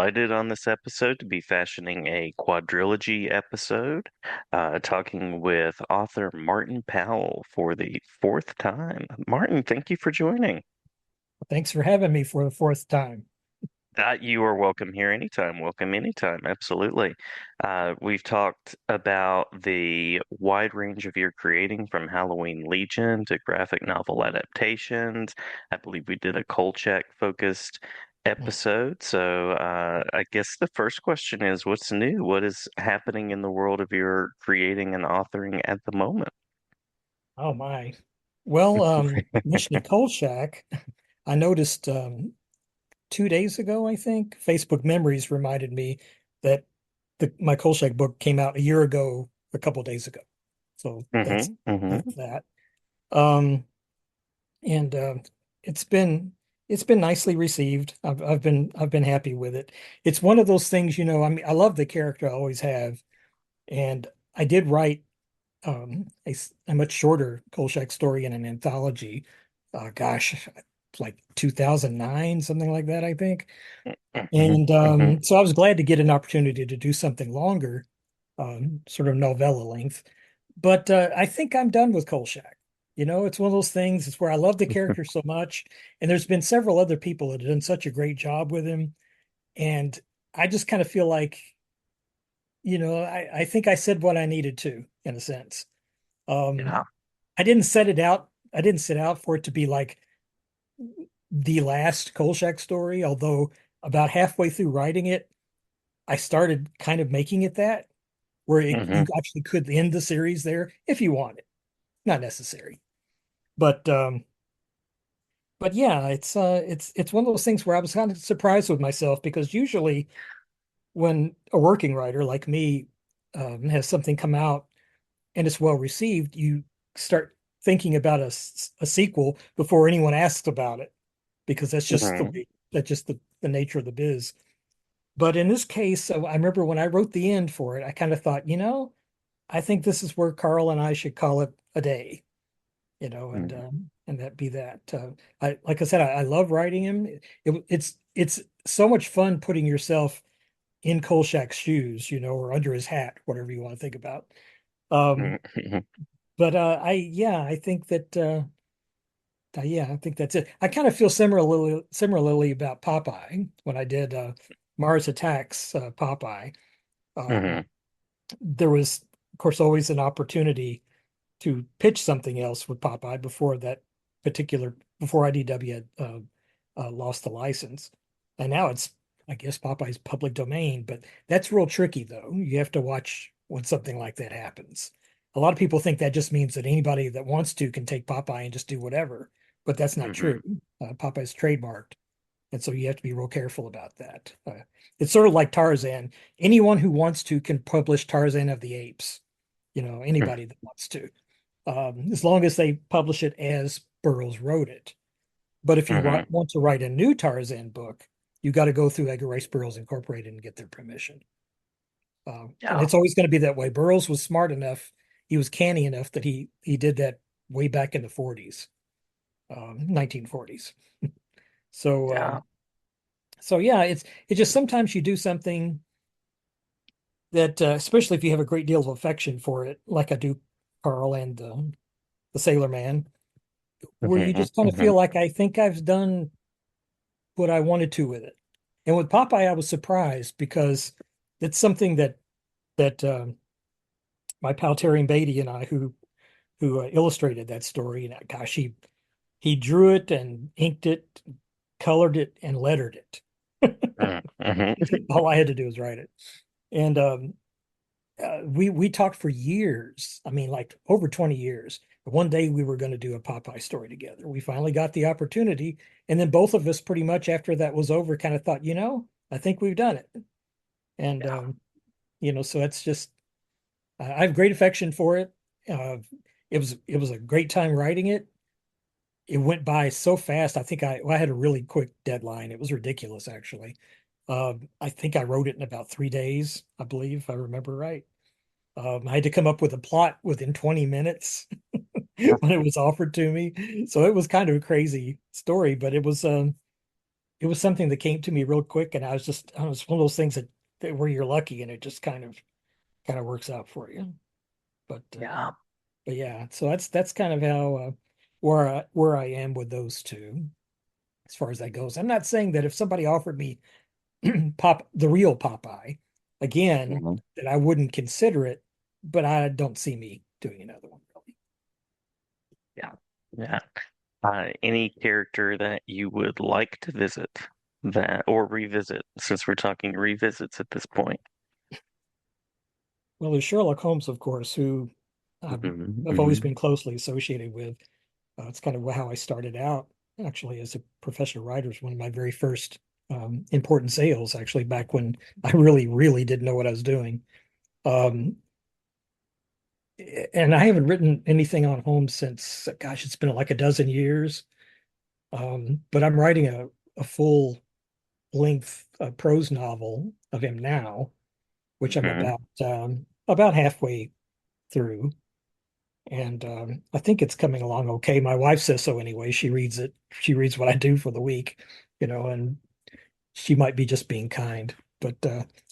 delighted on this episode to be fashioning a quadrilogy episode, talking with author Martin Powell for the fourth time. Martin, thank you for joining. Thanks for having me for the fourth time. You are welcome here anytime. Welcome anytime. Absolutely. We've talked about the wide range of your creating from Halloween Legion to graphic novel adaptations. I believe we did a Kolchak focused episode. So I guess the first question is, what's new? What is happening in the world of your creating and authoring at the moment? Oh my. Well, mentioning Kolchak, I noticed 2 days ago, I think, Facebook Memories reminded me that my Kolchak book came out a year ago, a couple days ago. So Hmm. Hmm. that's that. Um, and it's been it's been nicely received. I've been happy with it. It's one of those things, I mean, I love the character I always have, and I did write a much shorter Kolchak story in an anthology. Gosh, like 2009, something like that, I think. Hmm. And Hmm. so I was glad to get an opportunity to do something longer, sort of novella length. But I think I'm done with Kolchak. It's one of those things. It's where I love the character so much, and there's been several other people that have done such a great job with him, and I just kind of feel like, I think I said what I needed to, in a sense. Um, Yeah. I didn't set it out. I didn't set out for it to be like the last Kolchak story, although about halfway through writing it, I started kind of making it that, where Hmm. you actually could end the series there if you wanted. Not necessary. But yeah, it's one of those things where I was kind of surprised with myself because usually when a working writer like me has something come out and it's well received, you start thinking about a sequel before anyone asks about it because Hmm. that's just the nature of the biz. But in this case, I remember when I wrote the end for it, I kind of thought, I think this is where Carl and I should call it a day, and that be that. I like I said, I love writing him. It's so much fun putting yourself in Kolchak's shoes, or under his hat, whatever you want to think about. Um, Hmm. but I think that yeah, I think that's it. I kind of feel similarly about Popeye when I did Mars Attacks Popeye. Um, Hmm. there was, of course, always an opportunity to pitch something else with Popeye before IDW had lost the license, and now I guess Popeye's public domain. But that's real tricky, though. You have to watch when something like that happens. A lot of people think that just means that anybody that wants to can take Popeye and just do whatever, but that's not true. Hmm. Popeye's trademarked, and so you have to be real careful about that. It's sort of like Tarzan. Anyone who wants to can publish Tarzan of the Apes. Anybody that wants to, as long as they publish it as Burroughs wrote it. But if you Hmm. want to write a new Tarzan book, you got to go through Edgar Rice Burroughs Incorporated and get their permission. And Yeah. it's always going to be that way. Burroughs was smart enough, he was canny enough that he did that way back in the 40s, 1940s. So Yeah. yeah, it's just sometimes you do something that, especially if you have a great deal of affection for it, like I do, Carl and the Sailor Man, where you Hmm. just kind of Hmm. feel like I think I've done what I wanted to with it. And with Popeye, I was surprised because it's something that my pal Terry Beatty and I, who illustrated that story, and gosh, he drew it and inked it, colored it, and lettered it. Hmm. All I had to do was write it. And we talked for years. I mean, like over 20 years. One day we were going to do a Popeye story together. We finally got the opportunity, and then both of us, pretty much after that was over, kind of thought, I think we've done it. And Yeah. so that's just I have great affection for it. Uh, it was a great time writing it. It went by so fast. I think I had a really quick deadline. It was ridiculous, actually. I think I wrote it in about 3 days, I believe, if I remember right. I had to come up with a plot within 20 minutes when it was offered to me. So it was kind of a crazy story, but it was something that came to me real quick, and I was one of those things that where you're lucky and it just kind of works out for you. But Yeah. but yeah, so that's kind of how where I am with those two as far as that goes. I'm not saying that if somebody offered me the real Popeye again, Mhm. that I wouldn't consider it, but I don't see me doing another one really. Yeah. Yeah. Any character that you would like to visit that or revisit, since we're talking revisits at this point. Well, there's Sherlock Holmes, of course, who Hmm. I've always Hmm. been closely associated with. It's kind of how I started out, actually, as a professional writer. It's one of my very first important sales, actually, back when I really, really didn't know what I was doing. Um, and I haven't written anything on Holmes since, gosh, it's been like a dozen years. But I'm writing a full length prose novel of him now, which I'm Hmm. about halfway through. And I think it's coming along okay. My wife says so anyway. She reads it. She reads what I do for the week, and she might be just being kind. But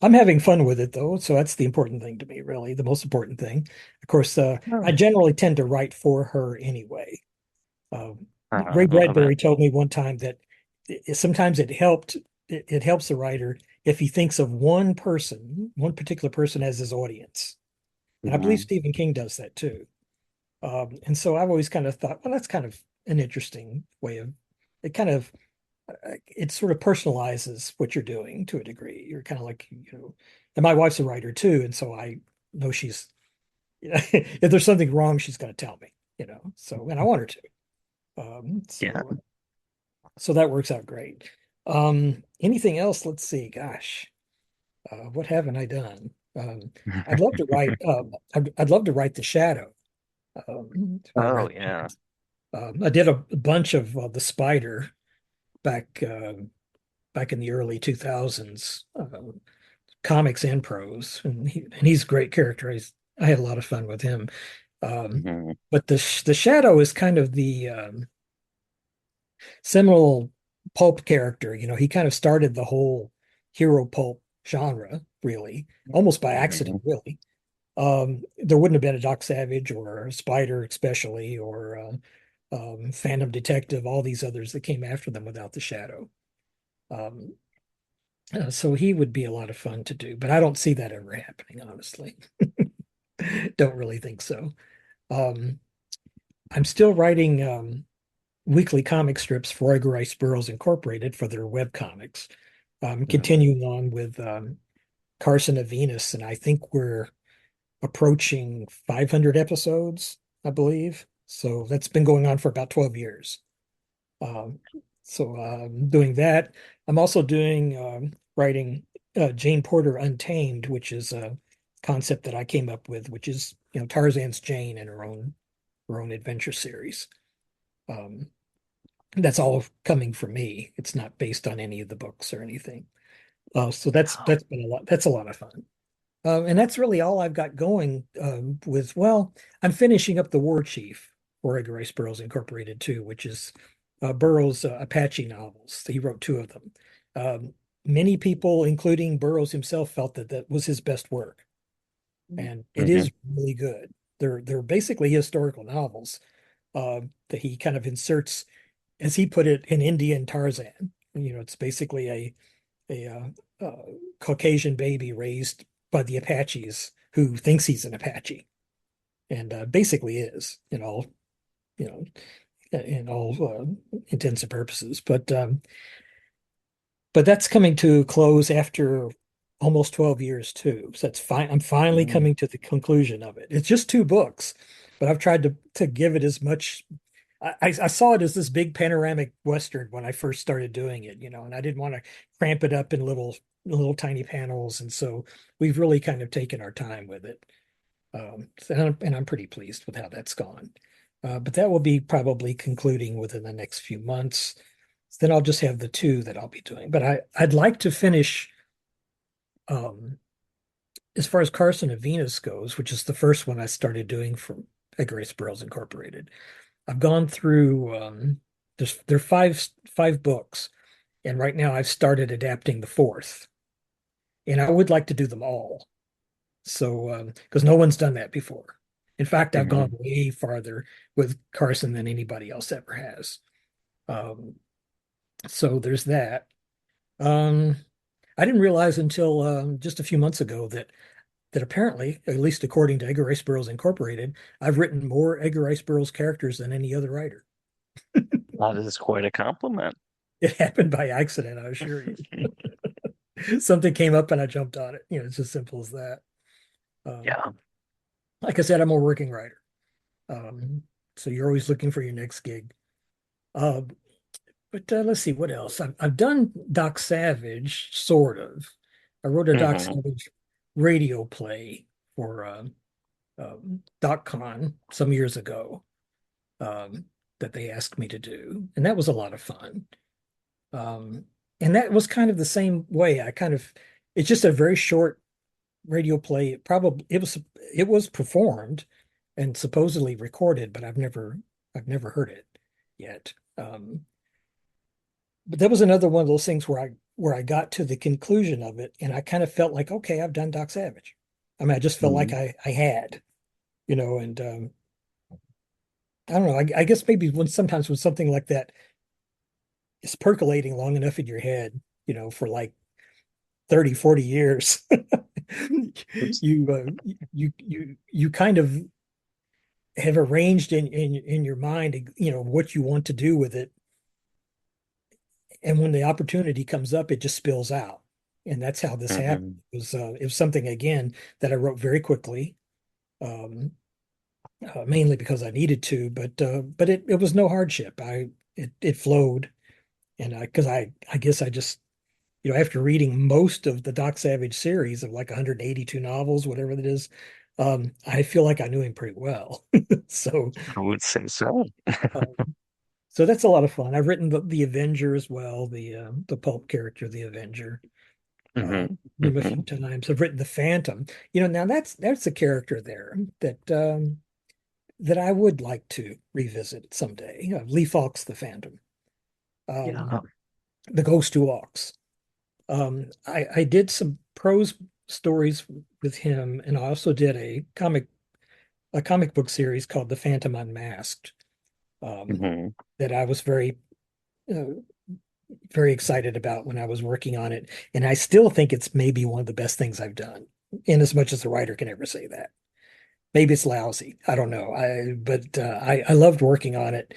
I'm having fun with it though, so that's the important thing to me, really, the most important thing. Of course, I Oh. generally tend to write for her anyway. Uh, Ray I love it. Bradbury told me one time that sometimes it helps the writer if he thinks of one person, one particular person as his audience. And I believe Hmm. Stephen King does that too. And so I've always kind of thought, well, that's kind of an interesting way of it. Kind of it sort of personalizes what you're doing to a degree. You're kind of like, and my wife's a writer too, and so I know she's if there's something wrong, she's going to tell me, So, and I want her to. Um, Yeah. so so that works out great. Anything else? Let's see. Gosh, what haven't I done? I'd love to write. I'd love to write The Shadow. I Oh read. yeah. I did a bunch of The Spider back back in the early 2000s, comics and prose, and he's a great character. I had a lot of fun with him. Um, Hmm. but the Shadow is kind of the seminal pulp character. He kind of started the whole hero pulp genre, really, almost by accident, Hmm. really. There wouldn't have been a Doc Savage or a Spider, especially, or Phantom Detective, all these others that came after them without the Shadow. Um, so he would be a lot of fun to do, but I don't see that ever happening, honestly. Don't really think so. Um, I'm still writing weekly comic strips for Edgar Rice Burroughs Incorporated for their web comics. Hmm. Continuing on with Carson of Venus, and I think we're approaching 500 episodes, I believe. So that's been going on for about 12 years. Um, so doing that. I'm also doing writing Jane Porter Untamed, which is a concept that I came up with, which is Tarzan's Jane and her own adventure series. Um, that's all coming from me. It's not based on any of the books or anything. So Oh. that's been a lot. That's a lot of fun. And that's really all I've got going with. Well, I'm finishing up the War Chief for Edgar Rice Burroughs Incorporated too, which is Burroughs' Apache novels. He wrote two of them. Many people, including Burroughs himself, felt that that was his best work, and it Hmm. is really good. They're basically historical novels that he kind of inserts, as he put it, an Indian Tarzan. It's basically a Caucasian baby raised by the Apaches who thinks he's an Apache and basically is you know, in all intents and purposes. But that's coming to close after almost 12 years too. So that's fine. I'm finally Hmm. coming to the conclusion of it. It's just two books, but I've tried to give it as much. I saw it as this big panoramic Western when I first started doing it, and I didn't want to cramp it up in little tiny panels. And so we've really kind of taken our time with it. And I'm pretty pleased with how that's gone. But that will be probably concluding within the next few months. Then I'll just have the two that I'll be doing. But I'd like to finish um, as far as Carson of Venus goes, which is the first one I started doing for Edgar Rice Burroughs Incorporated. I've gone through there are five books, And right now I've started adapting the fourth, and I would like to do them all. So, because no one's done that before. In fact, I've gone Hmm. way farther with Carson than anybody else ever has. Um, so there's that. Um, I didn't realize until just a few months ago that apparently, at least according to Edgar Rice Burroughs Incorporated, I've written more Edgar Rice Burroughs characters than any other writer. That is quite a compliment. It happened by accident, I assure you. Something came up and I jumped on it. It's as simple as that. Um, Yeah. like I said, I'm a working writer. Um, so you're always looking for your next gig. Uh, but let's see what else. I've done Doc Savage, sort of. I wrote a Doc Hmm. Savage radio play for DocCon some years ago, um, that they asked me to do, and that was a lot of fun. Um, and that was kind of the same way. It's just a very short radio play. It was performed and supposedly recorded, but I've never heard it yet. But that was another one of those things where I got to the conclusion of it, and I kind of felt like, okay, I've done Doc Savage. I mean, I just felt like Hmm. I had, and I don't know. I guess maybe sometimes when something like that is percolating long enough in your head, for like 30, 40 years, you kind of have arranged in your mind, what you want to do with it. And when the opportunity comes up, it just spills out. And that's how this happened. Hmm. It was something again that I wrote very quickly, um, mainly because I needed to, but it was no hardship. It flowed, and I guess I just, after reading most of the Doc Savage series of like 182 novels, whatever it is, I feel like I knew him pretty well. So, I would say so. uh, so that's a lot of fun. I've written the Avenger as well, the pulp character, the Avenger. Uh, Hmm. him a Hmm. few times. I've written the Phantom. Now that's a character there that I would like to revisit someday. Lee Falk's the Phantom, um, Yeah. the Ghost Who Walks. I did some prose stories with him, and I also did a comic book series called The Phantom Unmasked, um, Hmm. that I was uh, very excited about when I was working on it, and I still think it's maybe one of the best things I've done, in as much as a writer can ever say that. Maybe it's lousy. I don't know. I loved working on it.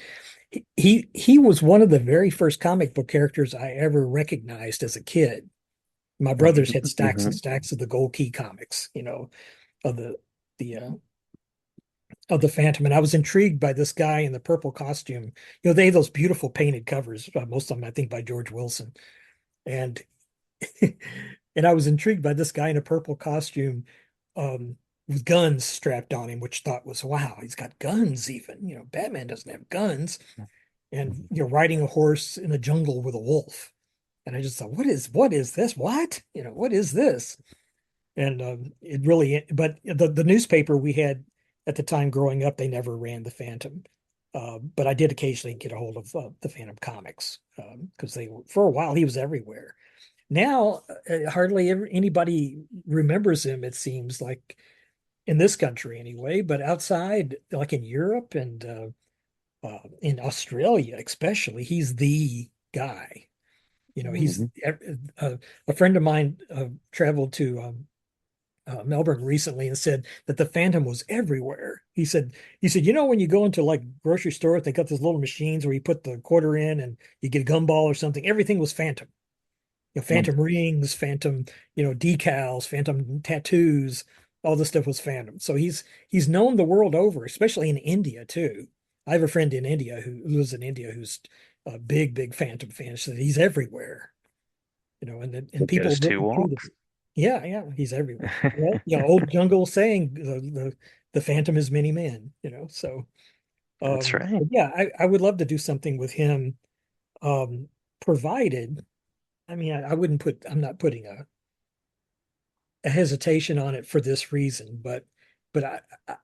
He was one of the very first comic book characters I ever recognized as a kid. My brothers had stacks and Hmm. stacks of the Gold Key comics, of the uh, of the Phantom, and I was intrigued by this guy in the purple costume. They have those beautiful painted covers, most of them I think by George Wilson, and and I was intrigued by this guy in a purple costume, with guns strapped on him, which thought was, wow, he's got guns even. Batman doesn't have guns, and riding a horse in a jungle with a wolf. And I just thought, what is this? What? What is this? And it really, but the newspaper we had at the time growing up, they never ran the Phantom. But I did occasionally get a hold of the Phantom comics, because for a while he was everywhere. Now, hardly anybody remembers him, it seems like, in this country anyway, but outside, like in Europe and in Australia, especially, he's the guy. He's Hmm. a friend of mine traveled to Melbourne recently and said that the Phantom was everywhere. He said, when you go into like grocery stores, they got those little machines where you put the quarter in and you get a gumball or something. Everything was Phantom. Phantom rings, Phantom, decals, Phantom tattoos, all this stuff was Phantom. So he's known the world over, especially in India too. I have a friend in India who lives in India who's a big, big Phantom fan. So he's everywhere, and The people Ghost Who really treat Walks. him. Yeah, yeah, he's everywhere. Well, old jungle saying the Phantom is many men, so That's right. but yeah, I would love to do something with him, um, provided, I mean, I'm not putting a hesitation on it for this reason, but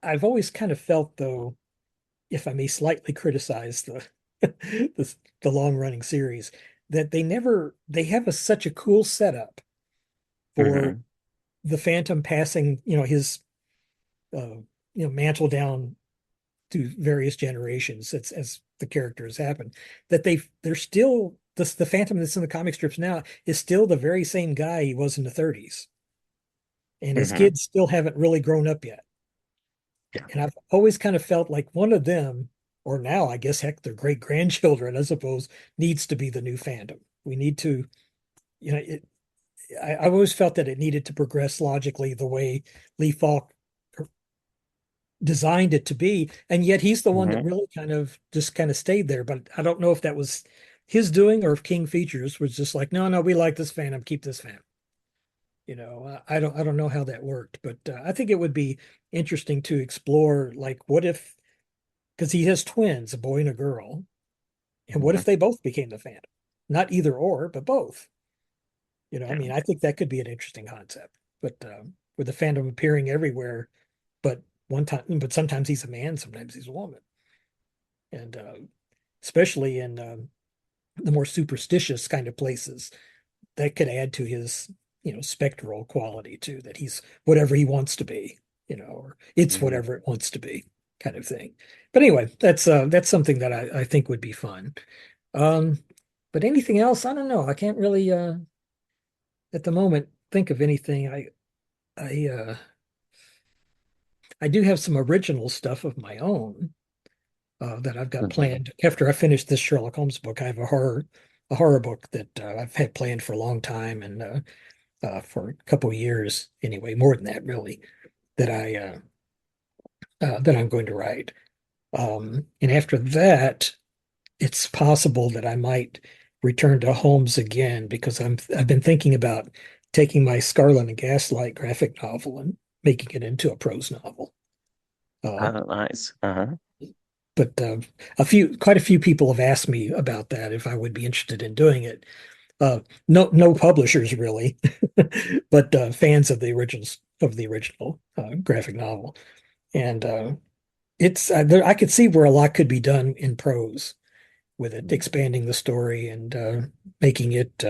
I've always kind of felt, though, if I may slightly criticize the the long running series, that they have such a cool setup for Hmm. the Phantom passing, his uh, mantle down to various generations as the characters happen, that they're still the Phantom that's in the comic strips now is still the very same guy he was in the 30s, and his Hmm. kids still haven't really grown up yet. Yeah. And I've always kind of felt like one of them, or now I guess heck, their great grandchildren, I suppose, needs to be the new Phantom. We need to, you know, it, I've always felt that it needed to progress logically the way Lee Falk designed it to be, and yet he's the one that Hmm. really kind of stayed there. But I don't know if that was his doing or if King Features was just like, no, no, we like this Phantom, keep this Phantom. I don't know how that worked, but I think it would be interesting to explore, like, what if, because he has twins, a boy and a girl, and what Hmm. if they both became the Phantom? Not either or, but both. I Yeah. mean, I think that could be an interesting concept. But with the Phantom appearing everywhere, but but sometimes he's a man, sometimes he's a woman, and especially in the more superstitious kind of places, that could add to his, spectral quality too. That he's whatever he wants to be, or it's Hmm. whatever it wants to be, kind of thing. But anyway, that's something that I think would be fun. Um, but anything else? I don't know. I can't really at the moment think of anything. I do have some original stuff of my own that I've got Hmm. planned after I finish this Sherlock Holmes book. I have a horror book that I've had planned for a long time, and for a couple of years anyway, more than that really, that I'm going to write. And after that, it's possible that I might return to Holmes again because I've been thinking about taking my Scarlet and Gaslight graphic novel and making it into a prose novel. Uh, Oh, nice. Uh-huh. but quite a few people have asked me about that if I would be interested in doing it. No publishers really, but fans of the original graphic novel, and it's I could see where a lot could be done in prose with it, expanding the story and making it,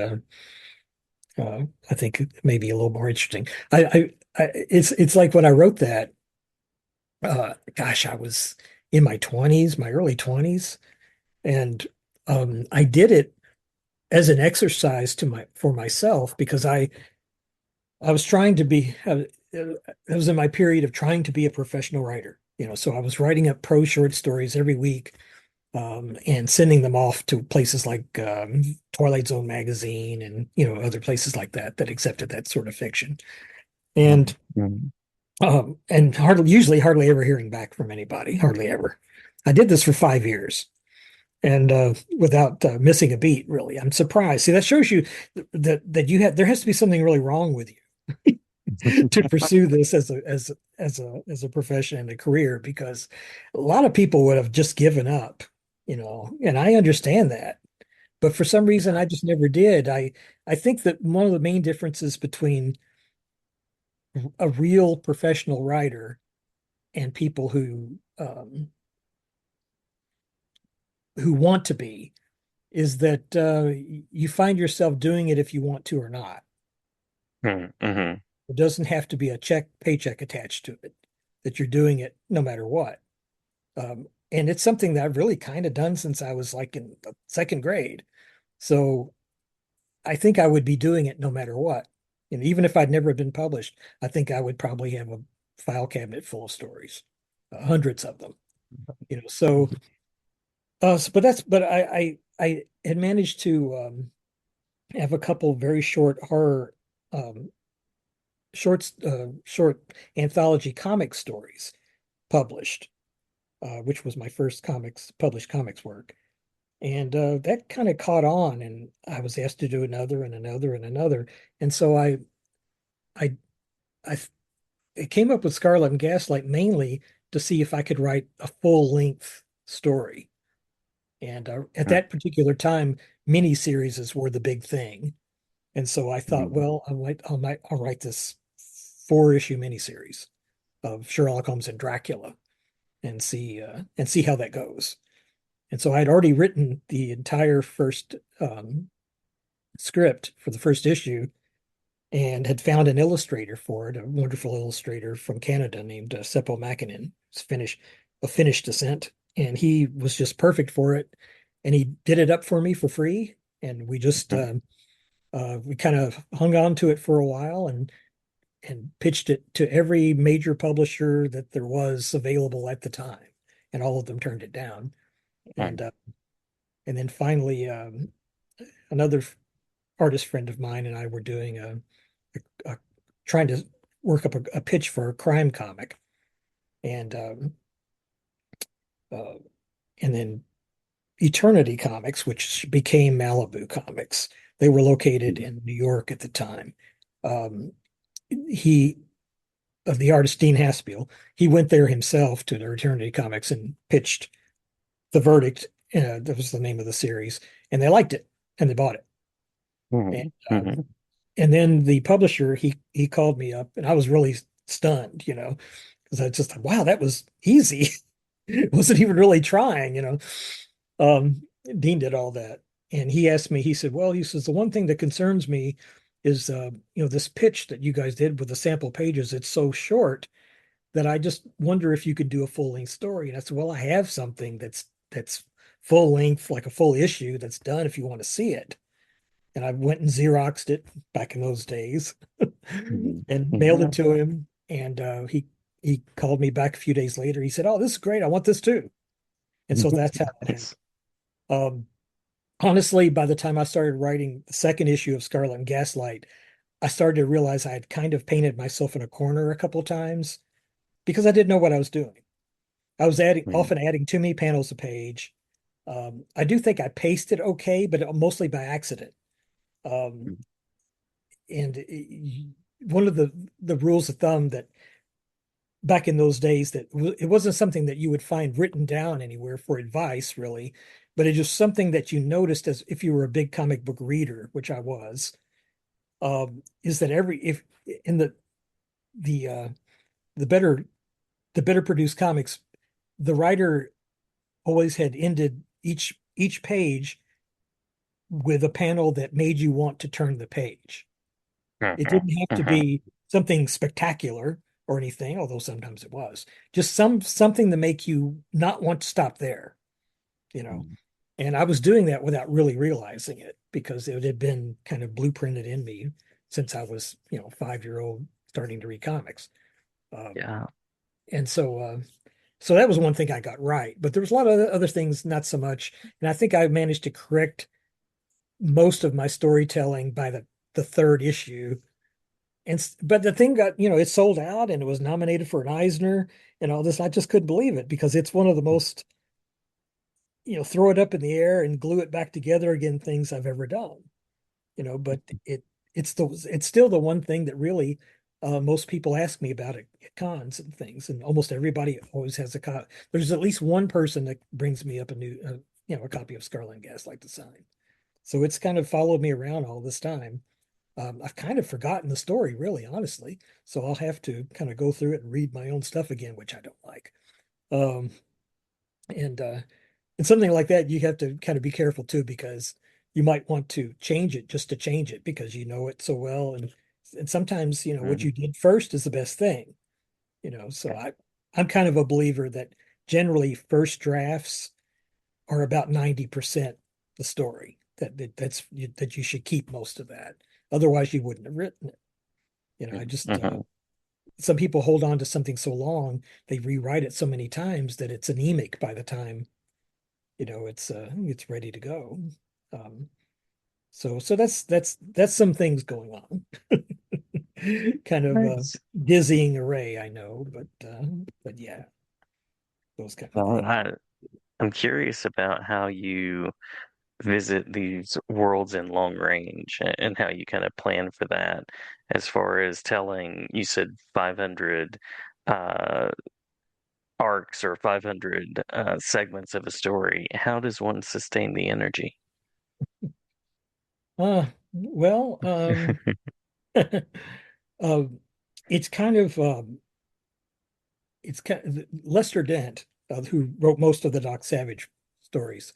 I think, maybe a little more interesting. It's like when I wrote that, gosh, I was in my 20s, my early 20s, and I did it as an exercise for myself because I was trying to be, I was in my period of trying to be a professional writer, so I was writing up prose short stories every week, and sending them off to places like Twilight Zone magazine and other places like that that accepted that sort of fiction. And Hmm. hardly ever hearing back from anybody, hardly ever. I did this for 5 years and without missing a beat, really. I'm surprised. See, that shows you that there has to be something really wrong with you to pursue this as a profession and a career, because a lot of people would have just given up, and I understand that. But for some reason, I just never did. I think that one of the main differences between a real professional writer and people who want to be is that you find yourself doing it if you want to or not. Hmm. It doesn't have to be a paycheck attached to it, that you're doing it no matter what. And it's something that I've really kind of done since I was like in the second grade. So I think I would be doing it no matter what. And even if I'd never been published, I think I would probably have a file cabinet full of stories, hundreds of them. But I had managed to have a couple very short horror um, short anthology comic stories published, which was my first published comics work. And that kind of caught on, and I was asked to do another and another and another. And so I, I, I came up with Scarlet and Gaslight mainly to see if I could write a full length story. And at that particular time, mini series were the big thing. And so I thought, Hmm. well, I'll write this 4-issue miniseries of Sherlock Holmes and Dracula and see how that goes. And so I'd already written the entire first script for the first issue and had found an illustrator for it, a wonderful illustrator from Canada named Seppo Makinen. It's Finnish descent, and he was just perfect for it. And he did it up for me for free, and we kind of hung on to it for a while and pitched it to every major publisher that there was available at the time, and all of them turned it down. Mm, And then finally, another artist friend of mine and I were doing a trying to work up a pitch for a crime comic, and uh, and then Eternity Comics, which became Malibu Comics. They were located mm, in New York at the time. Um, he of the artist Dean Haspiel, he went there himself to the Eternity Comics and pitched The Verdict. That was the name of the series, and they liked it and they bought it. And mm, mm, and then the publisher he called me up, and I was really stunned, because I just thought, wow, that was easy. Wasn't even really trying. Um, Dean did all that, and he asked me. He said, "Well, he says the one thing that concerns me is, this pitch that you guys did with the sample pages. It's so short that I just wonder if you could do a full length story." And I said, "Well, I have something that's full length, like a full issue that's done. If you want to see it." And I went and Xeroxed it back in those days mm, and mailed it mm. to him. And he called me back a few days later. He said, "Oh, this is great. I want this too." And so that's how it happened. Nice. Um, Honestly, by the time I started writing the second issue of Scarlet and Gaslight, I started to realize I had kind of painted myself in a corner a couple of times because I didn't know what I was doing. I was Mm, often adding too many panels a page. I do think I pasted okay, but mostly by accident. Um, mm, and one of the rules of thumb that back in those days that it wasn't something that you would find written down anywhere for advice really, but it's just something that you noticed as if you were a big comic book reader, which I was, is that every if in the the better the better produced comics, the writer always had ended each page with a panel that made you want to turn the page. It mhm, didn't have to mhm, be something spectacular or anything, although sometimes it was. Just something to make you not want to stop there, you know. mm. And I was doing that without really realizing it because it had been kind of blueprinted in me since I was, 5-year-old starting to read comics. Um, Yeah. and so that was one thing I got right, but there was a lot of other things not so much. And I think I managed to correct most of my storytelling by the third issue. But the thing got, it sold out and it was nominated for an Eisner and all this. I just couldn't believe it because it's one of the most, throw it up in the air and glue it back together again things I've ever done. But it's still the one thing that really most people ask me about at cons and things, and almost everybody always has a copy. There's at least one person that brings me up a copy of Scarlet and Gaslight to sign. So it's kind of followed me around all this time. I've kind of forgotten the story, really, honestly. So I'll have to kind of go through it and read my own stuff again, which I don't like. Um, and uh, and something like that, you have to kind of be careful too, because you might want to change it just to change it because you know it so well. And sometimes, what Mm, you did first is the best thing, So I'm kind of a believer that generally first drafts are about 90% the story. That you should keep most of that. Otherwise, you wouldn't have written it. I just mhm. some people hold on to something so long, they rewrite it so many times that it's anemic by the time, it's ready to go. Um, so that's some things going on. Kind of a Nice. dizzying array, I know, but yeah, those kind of Well, things. I'm curious about how you visit these worlds in long range and how you kind of plan for that as far as telling, you said 500 uh, arcs or 500 segments of a story. How does one sustain the energy? Well, uh, it's kind of Lester Dent, who wrote most of the Doc Savage stories.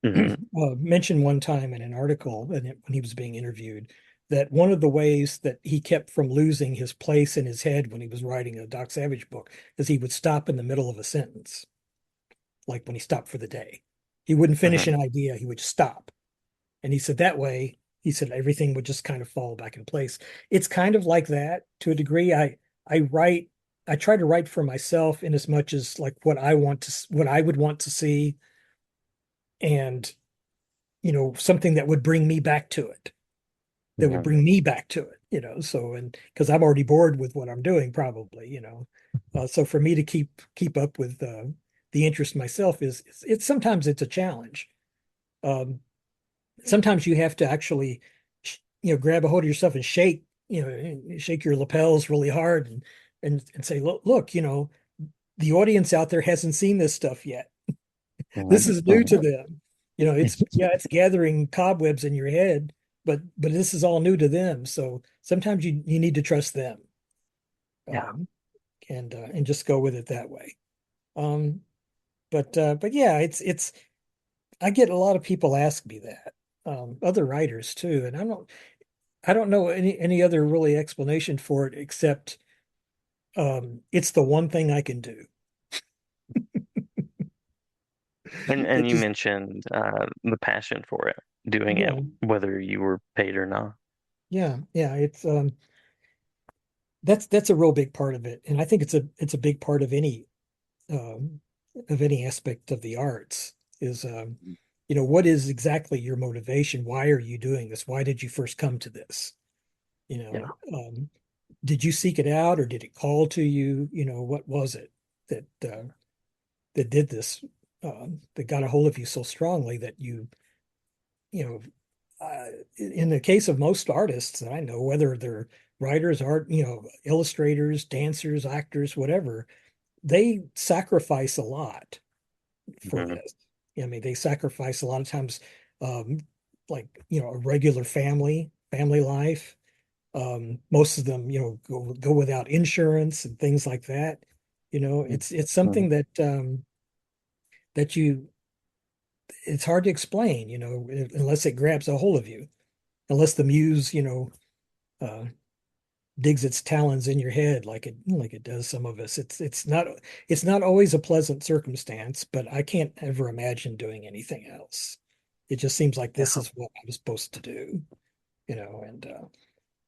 Hmm. mentioned one time in an article when he was being interviewed that one of the ways that he kept from losing his place in his head when he was writing a Doc Savage book is he would stop in the middle of a sentence, like when he stopped for the day. He wouldn't finish Hmm. an idea, he would stop. And he said that way, he said everything would just kind of fall back in place. It's kind of like that to a degree. I write, I try to write for myself in as much as like what I would want to see, and something that would bring me back to it, that would Hmm. bring me back to it, so, and because I'm already bored with what I'm doing probably, so for me to keep up with the interest myself it's sometimes it's a challenge. um Sometimes you have to actually grab a hold of yourself and shake your lapels really hard, and say, look, the audience out there hasn't seen this stuff yet. This Hmm. is new Hmm. to them. It's gathering cobwebs in your head, but this is all new to them. So sometimes you need to trust them, Yeah. um, and just go with it that way. Um, but yeah, it's I get a lot of people ask me that, other writers too, and I don't know any other really explanation for it except it's the one thing I can do. And It you just mentioned the passion for it, doing it Yeah, whether you were paid or not. yeah, it's that's a real big part of it, and I think it's a big part um, of any aspect of the arts is what is exactly your motivation? Why are you doing this? Why did you first come to this? You Yeah. know, did you seek it out or did it call to you? What was it that that did this? That got a hold of you so strongly that you know, in the case of most artists that I know, whether they're writers, illustrators, dancers, actors, whatever, they sacrifice a lot for Hmm. this. I mean, they sacrifice a lot of times, um, like, a regular family life. Most of them, go without insurance and things like that. It's Hmm. something that it's hard to explain, unless it grabs a hold of you, unless the muse, uh, digs its talons in your head like it does some of us. It's not always a pleasant circumstance, but I can't ever imagine doing anything else. It just seems like this Yeah. is what I was supposed to do, and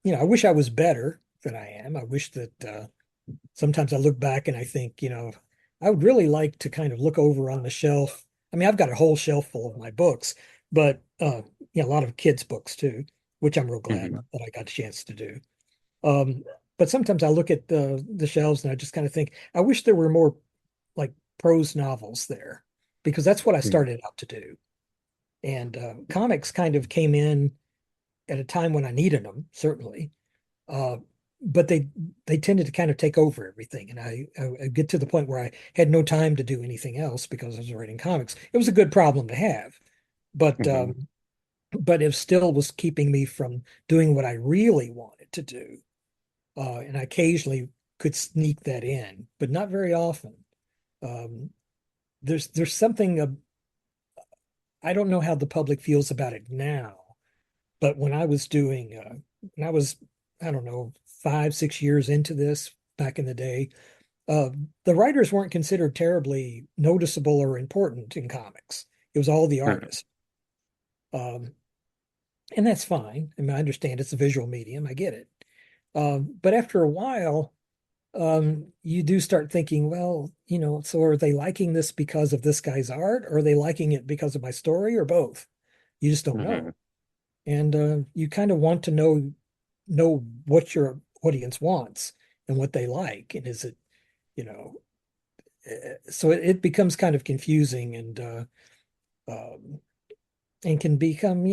I wish I was better than I am. I wish that sometimes I look back and I think, I would really like to kind of look over on the shelf. I mean, I've got a whole shelf full of my books, but a lot of kids' books too, which I'm real glad Hmm. that I got a chance to do. Um, but sometimes I look at the shelves and I just kind of think, I wish there were more like prose novels there, because that's what I started out to do. And comics kind of came in at a time when I needed them, certainly. Uh, but they tended to kind of take over everything, and I get to the point where I had no time to do anything else because I was writing comics. It was a good problem to have, but Hmm. it still was keeping me from doing what I really wanted to do. And I occasionally could sneak that in, but not very often. Um, there's something I don't know how the public feels about it now, but when I was, I don't know, 5, 6 years into this back in the day, uh, the writers weren't considered terribly noticeable or important in comics. It was all the Hmm. artists. Um, and that's fine. I mean, I understand it's a visual medium. I get it. But after a while, you do start thinking, well, so are they liking this because of this guy's art, or are they liking it because of my story, or both? You just don't Hmm. know. And you kind of want to know what your audience wants and what they like. And is it, you know, so it becomes kind of confusing um, and can become,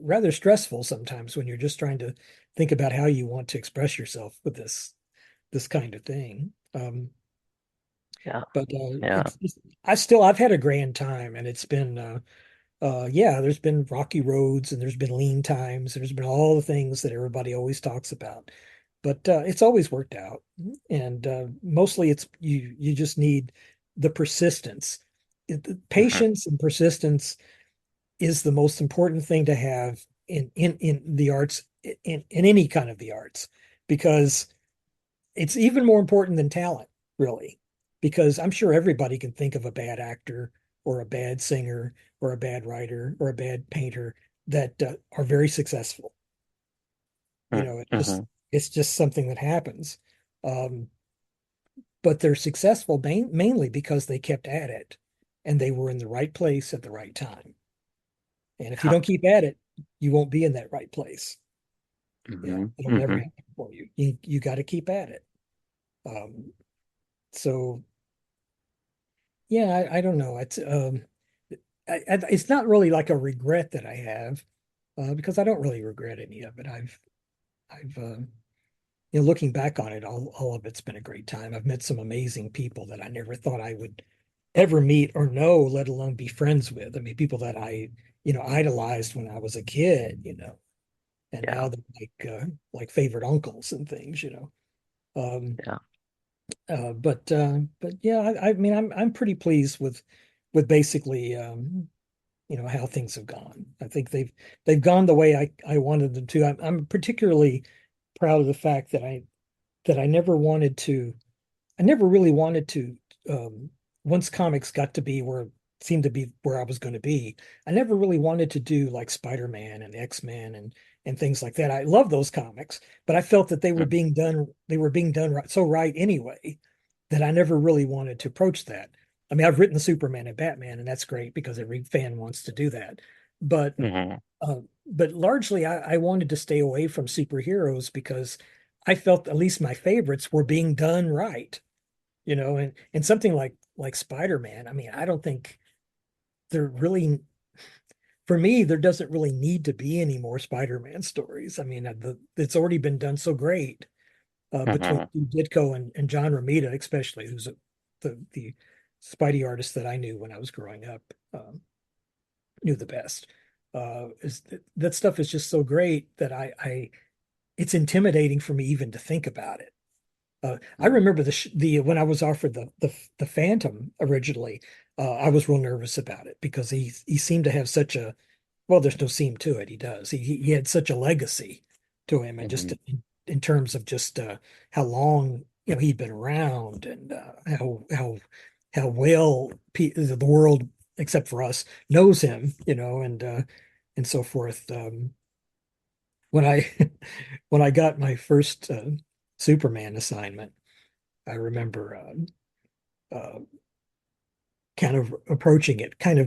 rather stressful sometimes when you're just trying to think about how you want to express yourself with this kind of thing. Yeah. But Yeah. I've had a grand time, and it's been yeah, there's been rocky roads and there's been lean times. There's been all the things that everybody always talks about, but it's always worked out. And mostly it's you just need the persistence. Hmm. patience and persistence is the most important thing to have in the arts, in any kind of the arts, because it's even more important than talent, really. Because I'm sure everybody can think of a bad actor or a bad singer or a bad writer or a bad painter that are very successful. You know, Hmm. it's just something that happens. Um, but they're successful mainly because they kept at it and they were in the right place at the right time. And if you Yeah. don't keep at it, you won't be in that right place. You know, Hmm. it'll never Hmm. happen for you. You got to keep at it. Um, so yeah, I don't know. It's not really like a regret that I have, because I don't really regret any of it. I've looking back on it, all of it's been a great time. I've met some amazing people that I never thought I would ever meet or know, let alone be friends with. I mean, people that I, idolized when I was a kid, and Yeah. now they're like favorite uncles and things, Um, Yeah. but yeah, I mean, I'm pretty pleased with basically, how things have gone. I think they've gone the way I wanted them to. I'm particularly proud of the fact that I never really wanted to, um, once comics got to be where seemed to be where I was going to be, I never really wanted to do like Spider-Man and X-Men and things like that. I love those comics, but I felt that they were being done right, so right anyway, that I never really wanted to approach that. I mean, I've written Superman and Batman, and that's great because every fan wants to do that. But Hmm. but largely, I wanted to stay away from superheroes because I felt at least my favorites were being done right, and something like Spider-Man. I mean, I don't think there really, for me, there doesn't really need to be any more Spider-Man stories. I mean, it's already been done so great, between Hmm. Ditko and John Romita, especially, who's the Spidey artist that I knew when I was growing up, knew the best. Is that stuff is just so great that I it's intimidating for me even to think about it. I remember the when I was offered the Phantom originally, I was real nervous about it because he seemed to have such a, well, there's no seam to it. He does. He had such a legacy to him, and just Hmm. in terms of just how long he'd been around, and how well the world, except for us, knows him, and so forth. When I when I got my first Superman assignment, I remember uh, kind of approaching it kind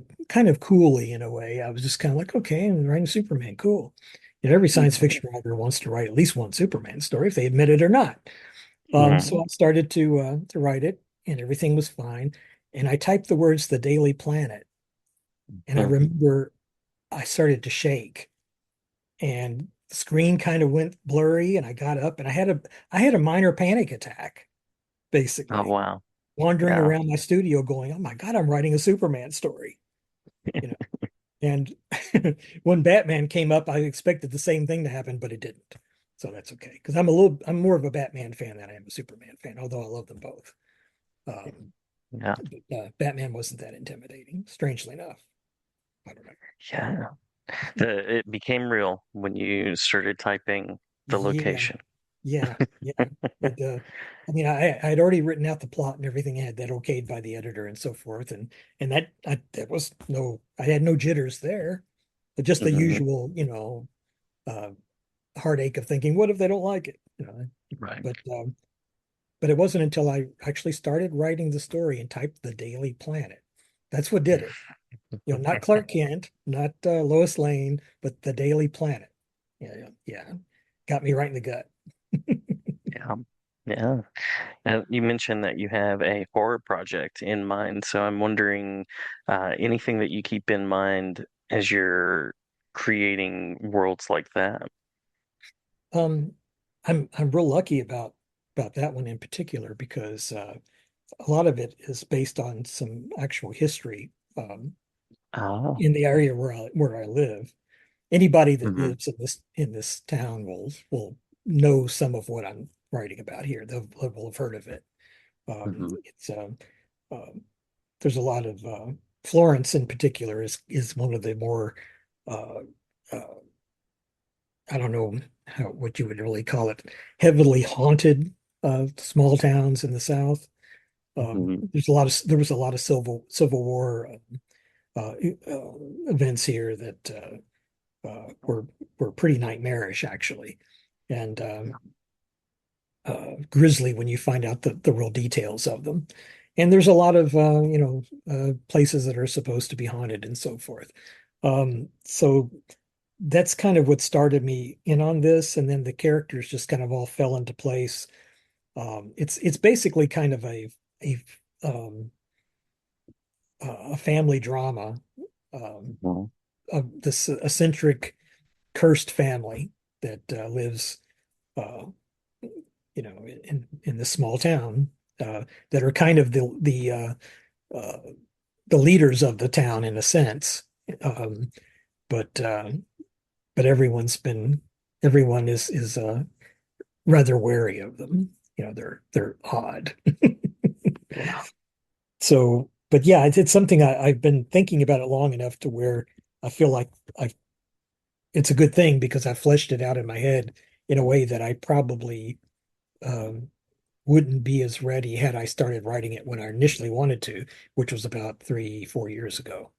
of coolly in a way. I was just kind of like, okay, I'm writing Superman, cool. Every science Hmm. fiction writer wants to write at least one Superman story, if they admit it or not. So Hmm. I started to write it, and everything was fine. And I typed the words "The Daily Planet," and I Hmm. remember I started to shake, and the screen kind of went blurry, and I got up, and I had a minor panic attack, Oh, basically, wow. wandering Yeah. around my studio going, "Oh my God, I'm writing a Superman story." You know, and when Batman came up, I expected the same thing to happen, but it didn't. So that's okay because I'm more of a Batman fan than I am a Superman fan, although I love them both. Um, Yeah. but Batman wasn't that intimidating, strangely enough. I don't know. Yeah. It became real when you started typing the Yeah, location. yeah. It, I mean, I'd already written out the plot and everything. I had that okayed by the editor and so forth, and that was no, I had no jitters there, but just the Hmm. usual, uh, heartache of thinking, what if they don't like it? Right. But but it wasn't until I actually started writing the story and typed the Daily Planet. That's what did it. Not Clark Kent, not Lois Lane, but the Daily Planet. Yeah. Got me right in the gut. Yeah. Yeah. You mentioned that you have a horror project in mind, so I'm wondering, anything that you keep in mind as you're creating worlds like that. Um, I'm real lucky about that one in particular because a lot of it is based on some actual history, Oh. in the area where I live. Anybody that Hmm. lives in this town will know some of what I'm writing about here. They'll have heard of it. Hmm. It's um, there's a lot of Florence in particular is one of the more uh, uh, I don't know what you would really call it, heavily haunted small towns in the South. Mhm. There was a lot of Civil War uh, events here that were pretty nightmarish actually, and grisly when you find out the real details of them. And there's a lot of places that are supposed to be haunted and so forth. So that's kind of what started me in on this, and then the characters just kind of all fell into place. It's basically kind of a um, a family drama um, Mhm. of this eccentric, cursed family that lives, uh, in this small town that are kind of uh, the leaders of the town in a sense. Um, but but everyone is rather wary of them. They're odd. Yeah. So, but yeah, it's something I've been thinking about it long enough to where I feel like I've it's a good thing because I fleshed it out in my head in a way that I probably um, wouldn't be as ready had I started writing it when I initially wanted to, which was about 3, 4 years ago.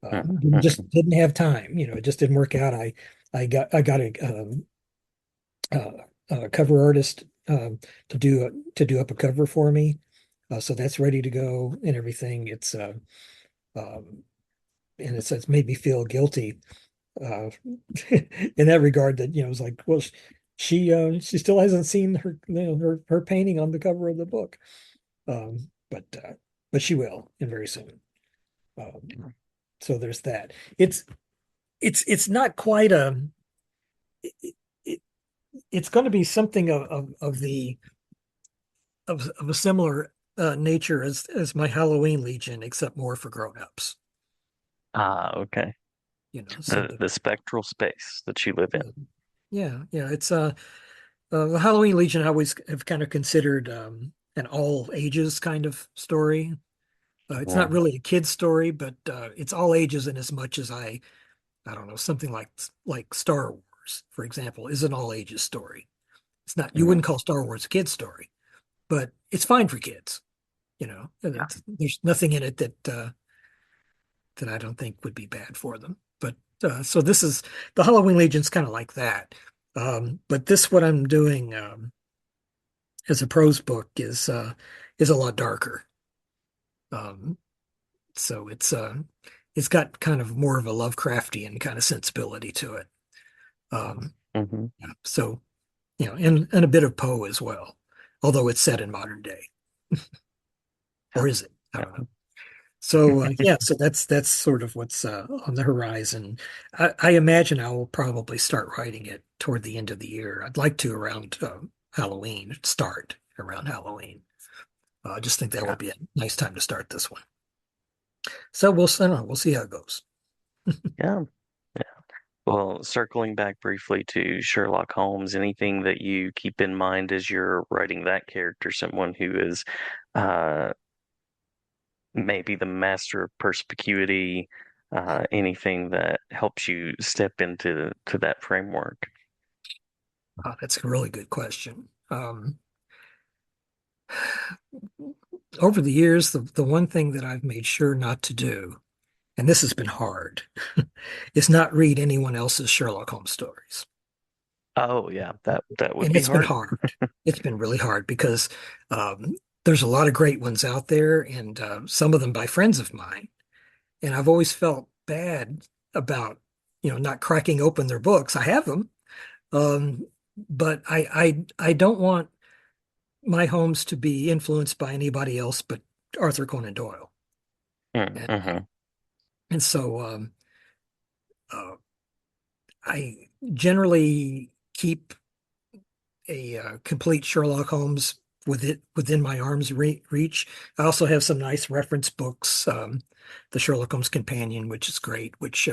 Mhm. Just didn't have time. It just didn't work out. I got uh, a cover artist to do up a cover for me, so that's ready to go and everything. Um, and it's made me feel guilty uh, in that regard that it's like, well, she still hasn't seen her painting on the cover of the book, um, but uh, but she will, and very soon. Um, so there's that. It's not quite it, it, it's going to be something of a similar nature as my Halloween Legion, except more for grown-ups. Ah, okay. So The spectral space that you live in. yeah, it's the Halloween Legion I always have kind of considered an all ages kind of story. It's not Mhm. really a kid's story, but it's all ages in as much as I don't know, something like Star Wars, for example, is an all ages story. It's not, you Mhm. wouldn't call Star Wars a kid's story, but it's fine for kids, and Yeah. there's nothing in it that I don't think would be bad for them. But so this is the Halloween Legion's kind of like that. But this what I'm doing as a prose book is a lot darker. Um, so it's got kind of more of a Lovecraftian kind of sensibility to it. Um, Mhm. so and a bit of Poe as well, although it's set in modern day, Yeah. or is it? I don't know. Yeah. So yeah, so that's sort of what's on the horizon. I imagine I will probably start writing it toward the end of the year. I'd like to around Halloween, start around Halloween. I just think that will Yeah. be a nice time to start this one. So I don't know, we'll see how it goes. Yeah. Yeah. Well, circling back briefly to Sherlock Holmes, anything that you keep in mind as you're writing that character, someone who is uh, maybe the master of perspicuity, anything that helps you step into that framework. That's a really good question. Over the years, the one thing that I've made sure not to do, and this has been hard, is not read anyone else's Sherlock Holmes stories. Oh yeah, that would And be it's been hard. hard. It's been really hard because um, there's a lot of great ones out there, and some of them by friends of mine. And I've always felt bad about, not cracking open their books. I have them, um, but I don't want my Holmes to be influenced by anybody else but Arthur Conan Doyle. And Mm-hmm. and so uh, I generally keep a complete Sherlock Holmes within my arm's reach. I also have some nice reference books, the Sherlock Holmes Companion, which is great, which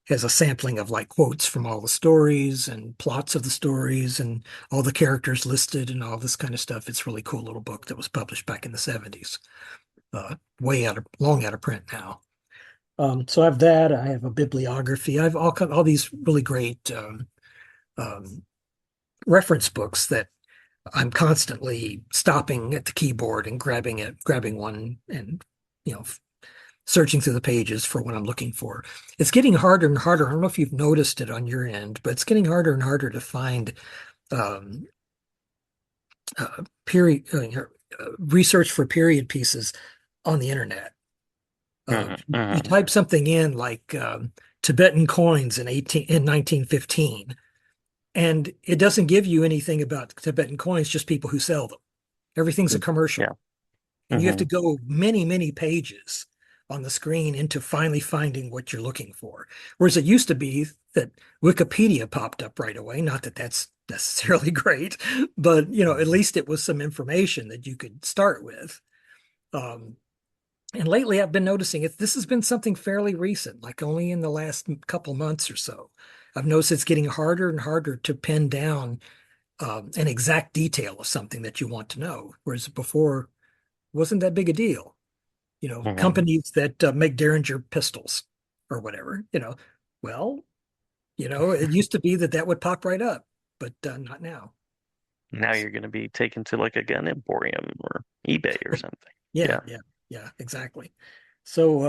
has a sampling of like quotes from all the stories and plots of the stories and all the characters listed and all this kind of stuff. It's a really cool little book that was published back in the 70s. long out of print now. So I have that. I have a bibliography. I have all these really great um, reference books that I'm constantly stopping at the keyboard and grabbing one and you know searching through the pages for what I'm looking for. It's getting harder and harder. I don't know if you've noticed it on your end, but it's getting harder and harder to find um, period research for period pieces on the internet. Hmm. You Hmm. type something in like Tibetan coins in 1915, and it doesn't give you anything about Tibetan coins, just people who sell them. Everything's a Yeah. commercial. And you have Hmm. to go many, many pages on the screen into finally finding what you're looking for. Whereas it used to be that Wikipedia popped up right away. Not that that's necessarily great, but at least it was some information that you could start with. Um, and lately, I've been noticing it. This has been something fairly recent, like only in the last couple months or so. I've noticed it's getting harder and harder to pin down an exact detail of something that you want to know, whereas before it wasn't that big a deal. Hmm. Companies that make Derringer pistols or whatever, well, it used to be that that would pop right up, but not now. Now you're going to be taken to like a gun emporium or eBay or something. Yeah, Yeah. yeah, yeah, exactly. So,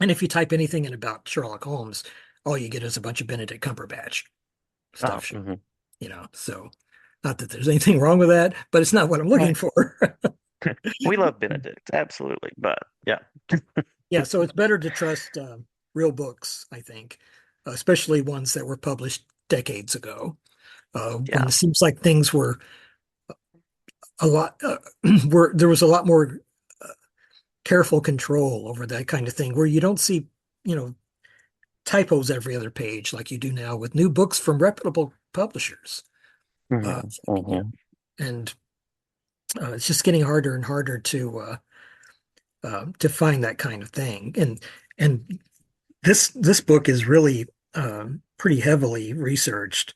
and if you type anything in about Sherlock Holmes, all you get is a bunch of Benedict Cumberbatch Oh, stuff, hmm. So not that there's anything wrong with that, but it's not what I'm looking Right. for. We love Benedict, absolutely. But yeah. Yeah, so it's better to trust real books, I think, especially ones that were published decades ago, when Yeah. it seems like things were a lot were there was a lot more uh, careful control over that kind of thing, where you don't see, you know, typos every other page like you do now with new books from reputable publishers. Uh, Hmm. yeah, Hmm. and it's just getting harder and harder to find that kind of thing. And this book is really pretty heavily researched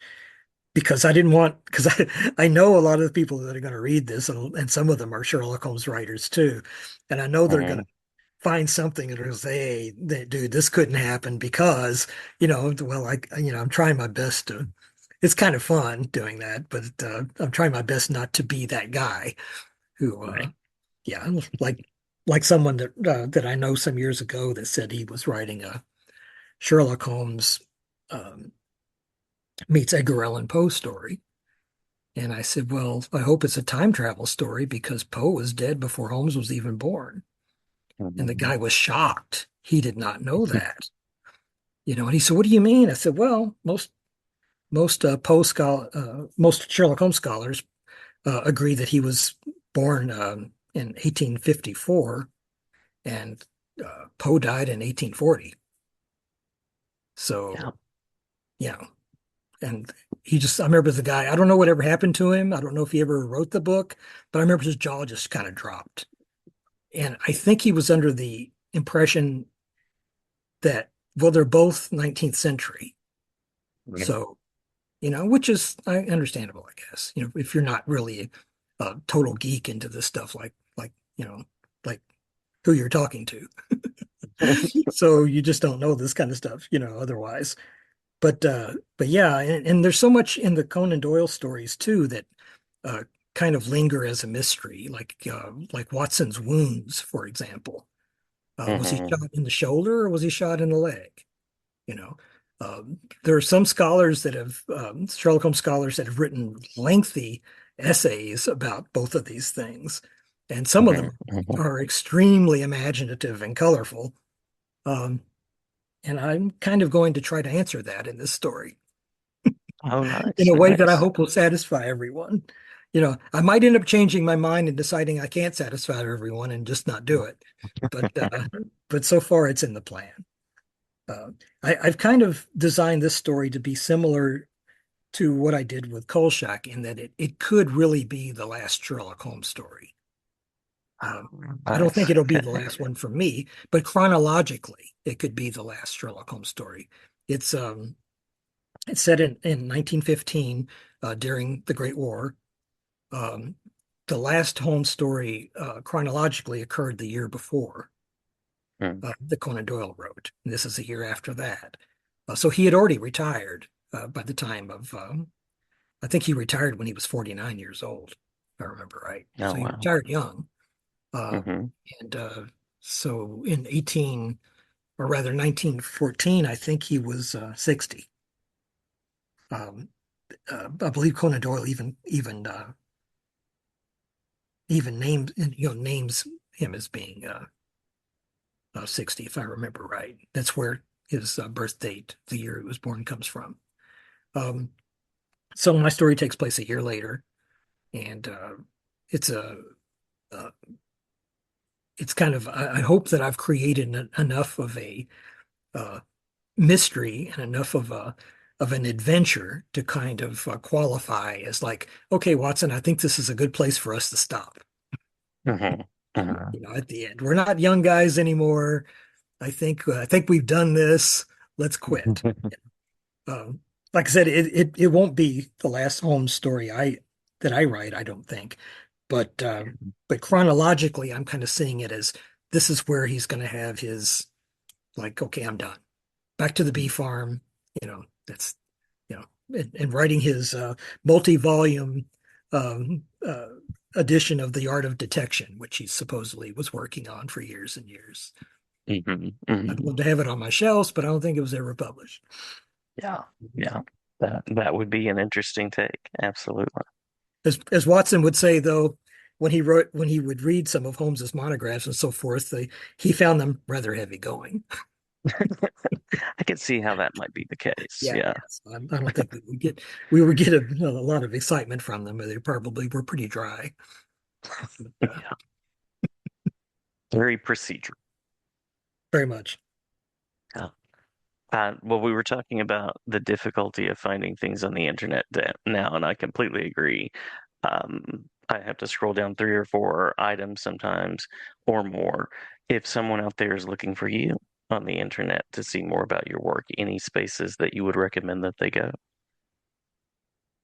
because I know a lot of the people that are going to read this, and some of them are Sherlock Holmes writers too, and I know they're going Hmm. to find something that will say, hey, dude, this couldn't happen because, well, I'm trying my best to. It's kind of fun doing that, but I'm trying my best not to be that guy who, Right. yeah, like someone that I know some years ago that said he was writing a Sherlock Holmes um, meets Edgar Allan Poe story. And I said, well, I hope it's a time travel story because Poe was dead before Holmes was even born. And the Hmm. guy was shocked. He did not know that. And he said, what do you mean? I said, well, most Sherlock Holmes scholars agree that he was born in 1854 and Poe died in 1840. Yeah. So, yeah. And I remember the guy, I don't know whatever happened to him. I don't know if he ever wrote the book, but I remember his jaw just kind of dropped. And I think he was under the impression that, well, they're both 19th century. Right. So, which is understandable, I guess. If you're not really a total geek into this stuff, like who you're talking to. So you just don't know this kind of stuff, otherwise. But yeah, and there's so much in the Conan Doyle stories too that uh, kind of linger as a mystery, like Watson's wounds, for example. Was he Hmm. shot in the shoulder or was he shot in the leg? You know, there are some scholars that have Sherlock Holmes scholars that have written lengthy essays about both of these things, and some of Hmm. them Hmm. are extremely imaginative and colorful. Um, and I'm kind of going to try to answer that in this story Oh, in nice. a way that I Nice. hope will satisfy everyone. I might end up changing my mind and deciding I can't satisfy everyone and just not do it. But but so far it's in the plan. Uh, I've kind of designed this story to be similar to what I did with Kolchak in that it could really be the last Sherlock Holmes story. Um, I don't think Nice. it'll be the Okay. last one for me, but chronologically, it could be the last Sherlock Holmes story. It's um, it's set in 1915 during the Great War. Um, the last Holmes story chronologically occurred the year before Mm. the Conan Doyle wrote. And this is a year after that. So he had already retired by the time of, I think he retired when he was 49 years old, if I remember right. Oh, So he wow. retired young. Uh, Hmm. and so in 18, or rather 1914, I think he was 60. Um, I believe Conan Doyle even names him as being 60, if I remember right. That's where his birth date, the year he was born, comes from. Um, so my story takes place a year later, and it's a uh, it's kind of I hope that I've created enough of a uh, mystery and enough of an adventure to kind of qualify as like, okay, Watson, I think this is a good place for us to stop. Hmm. Hmm. At the end, we're not young guys anymore. I think we've done this. Let's quit. Um, like I said, it won't be the last Holmes story I that I write, I don't think. But but chronologically, I'm kind of seeing it as this is where he's going to have his like, okay, I'm done. Back to the bee farm. That's and writing his multi-volume um, uh, edition of The Art of Detection, which he supposedly was working on for years and years. Hmm. I'd Hmm. love to have it on my shelves, but I don't think it was ever published. Yeah. Yeah. That would be an interesting take. Absolutely. As Watson would say, though, when he would read some of Holmes's monographs and so forth, he found them rather heavy going. I could see how that might be the case. Yeah, Yeah. yes. I don't think we would get a lot of excitement from them, but they probably were pretty dry. Yeah. Very procedural. Very much. Yeah. Well, we were talking about the difficulty of finding things on the internet now, and I completely agree. I have to scroll down three or four items sometimes or more. If someone out there is looking for you on the internet to see more about your work, any spaces that you would recommend that they go?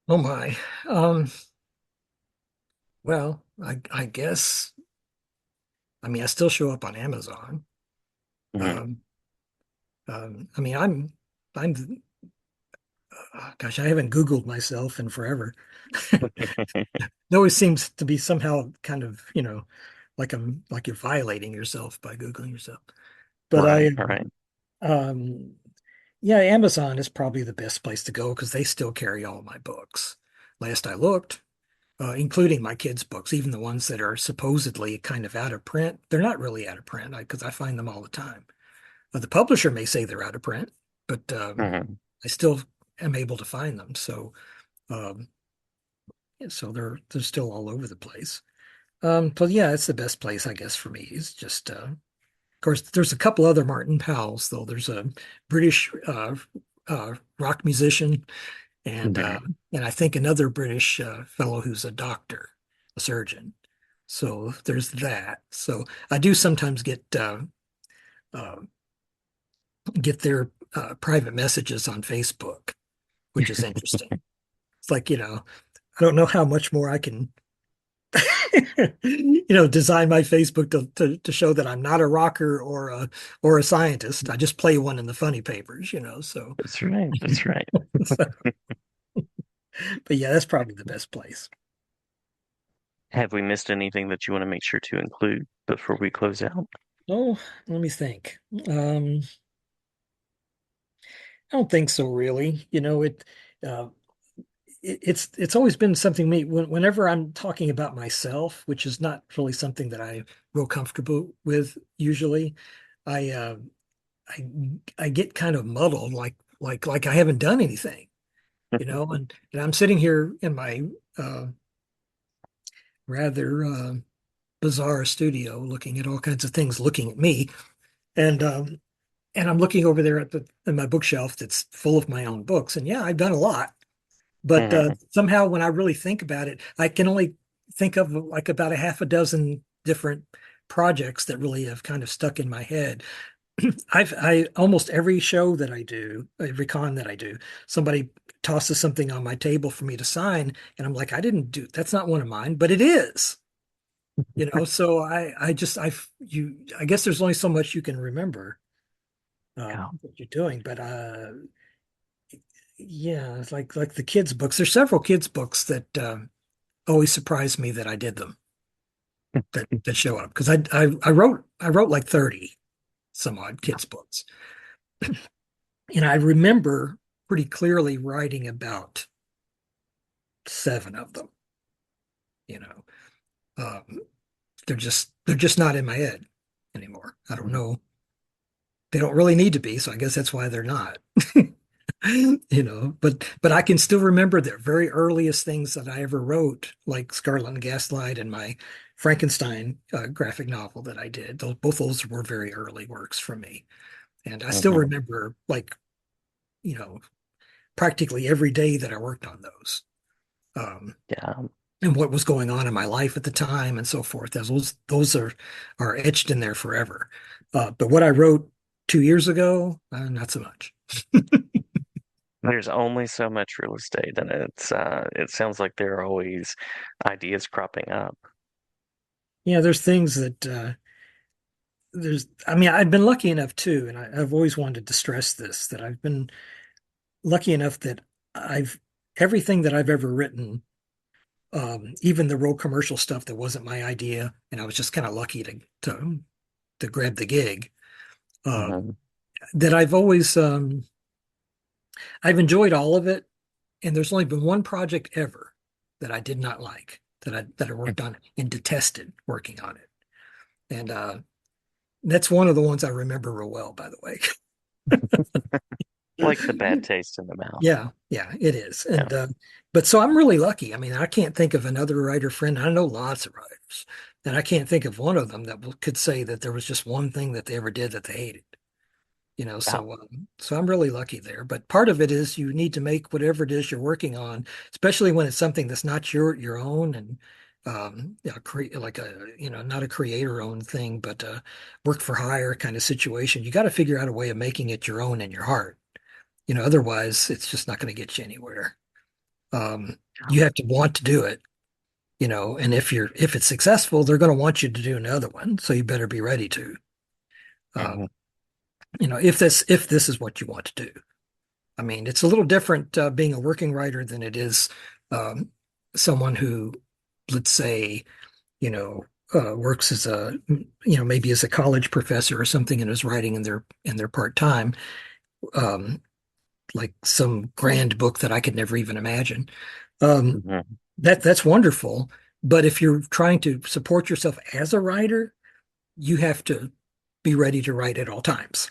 Oh my. Um, well, I guess I mean I still show up on Amazon. Mhm. Um, I mean I'm gosh, I haven't Googled myself in forever. It always seems to be somehow kind of, like you're violating yourself by Googling yourself. But Right, right. um, yeah, Amazon is probably the best place to go because they still carry all my books. Last I looked, including my kids' books, even the ones that are supposedly kind of out of print, they're not really out of print because I find them all the time. The publisher may say they're out of print, but Mhm. I still am able to find them. Um, so they're still all over the place. But yeah, it's the best place, I guess, for me. It's just, of course, there's a couple other Martin Powells, though. There's a British rock musician, and uh, Mhm. and I think another British fellow who's a doctor, a surgeon. So there's that. So I do sometimes uh, get their private messages on Facebook, which is interesting. It's like, I don't know how much more I can design my Facebook to show that I'm not a rocker or a scientist. I just play one in the funny papers, so, That's right. That's right. so but yeah, that's probably the best place. Have we missed anything that you want to make sure to include before we close out? Oh, let me think. Um, I don't think so, really. Uh, it's always been something me whenever I'm talking about myself, which is not really something that I'm real comfortable with usually. I uh, I I get kind of muddled, like I haven't done anything, and I'm sitting here in my uh, rather bizarre studio, looking at all kinds of things, looking at me, and I'm looking over there at my bookshelf that's full of my own books, and yeah, I've done a lot, but Mhm. somehow when I really think about it, I can only think of like about a half a dozen different projects that really have kind of stuck in my head. I almost every show that I do, every con that I do, somebody tosses something on my table for me to sign, and I'm like, I didn't do that's not one of mine, but it is. So I guess there's only so much you can remember Yeah. what you're doing, but yeah, it's like the kids' books. There's several kids' books that always surprise me that I did them that show up because I wrote like 30 some odd kids' books, and I remember pretty clearly writing about seven of them. You know, um, they're just not in my head anymore. I don't know. They don't really need to be, so I guess that's why they're not. But I can still remember the very earliest things that I ever wrote, like Scarlet and Gaslight and my Frankenstein graphic novel that I did. Both those were very early works for me, and I still Hmm. remember like you know practically every day that I worked on those, um, Yeah. and what was going on in my life at the time and so forth. Those are etched in there forever. But what I wrote 2 years ago, not so much. There's only so much real estate, and it sounds like there are always ideas cropping up. Yeah, there's things that I mean, I've been lucky enough too, and I've always wanted to stress this, that I've been lucky enough that I've everything that I've ever written, even the real commercial stuff that wasn't my idea, and I was just kind of lucky to grab the gig. Uh, Hmm. that I've enjoyed all of it, and there's only been one project ever that I did not like, that I worked on and detested working on it, and that's one of the ones I remember real well, by the way. Like the bad taste in the mouth. Yeah, it is. Yeah. But so I'm really lucky. I mean, I can't think of another writer friend. I know lots of writers, and I can't think of one of them that could say that there was just one thing that they ever did that they hated. Yeah. So I'm really lucky there. But part of it is you need to make whatever it is you're working on, especially when it's something that's not your own and like a not a creator owned thing, but work for hire kind of situation. You got to figure out a way of making it your own in your heart. Otherwise it's just not going to get you anywhere. You have to want to do it, and if it's successful, they're going to want you to do another one, so you better be ready to. Hmm. Um, if this is what you want to do. I mean, it's a little different being a working writer than it is um, someone who, let's say, works as maybe as a college professor or something and is writing in their part time. Um, like some grand book that I could never even imagine. Um, Hmm. that's wonderful. But if you're trying to support yourself as a writer, you have to be ready to write at all times.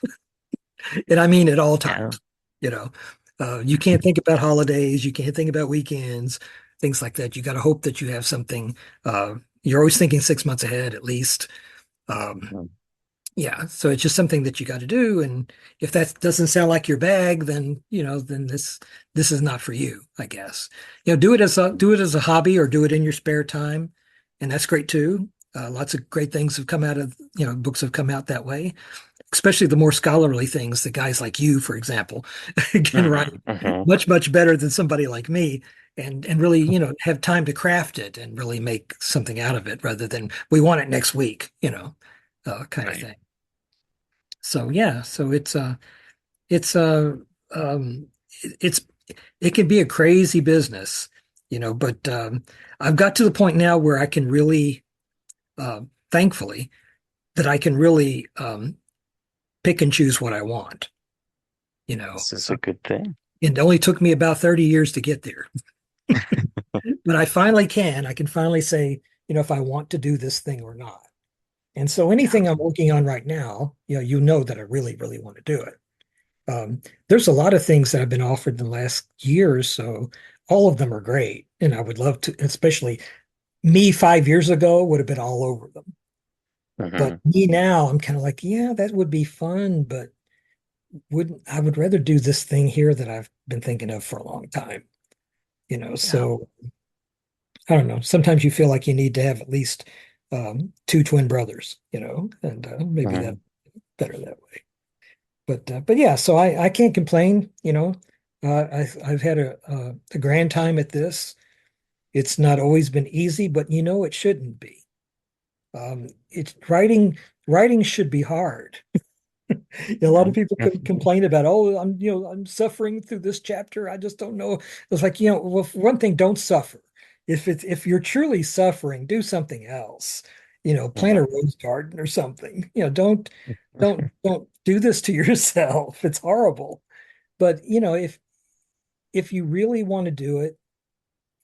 And I mean at all Yeah. times. You know, you can't think about holidays, you can't think about weekends, things like that. You got to hope that you have something. You're always thinking 6 months ahead at least. Um, Mhm. Yeah, so it's just something that you got to do, and if that doesn't sound like your bag, then this is not for you, I guess. Do it as a hobby or do it in your spare time, and that's great too. Lots of great things have come out of books have come out that way, especially the more scholarly things. The guys like you, for example, can Hmm. write Hmm. much better than somebody like me, and really have time to craft it and really make something out of it rather than we want it next week, kind of Right. thing. So yeah, so it's um it's it can be a crazy business, but I've got to the point now where I can really thankfully that I can really pick and choose what I want, you know. This is a good thing. It only took me about 30 years to get there, but I finally can. I can finally say, if I want to do this thing or not. And so Yeah. anything I'm working on right now, you know that I really, really want to do it. There's a lot of things that I've been offered in the last year or so. All of them are great, and I would love to, especially me 5 years ago would have been all over them. But Hmm. me now, I'm kind of like, yeah, that would be fun, but wouldn't I would rather do this thing here that I've been thinking of for a long time, Yeah. So I don't know. Sometimes you feel like you need to have at least two twin brothers, and maybe that Hmm. better that way. But yeah, so I can't complain. I've had a grand time at this. It's not always been easy, but it shouldn't be. It's writing should be hard. A lot of Mhm. people complain about, oh, I'm suffering through this chapter. I just don't know. It's like, well, for one thing, don't suffer. If you're truly suffering, do something else. Plant a Mhm. rose garden or something. Don't do this to yourself. It's horrible. But if you really want to do it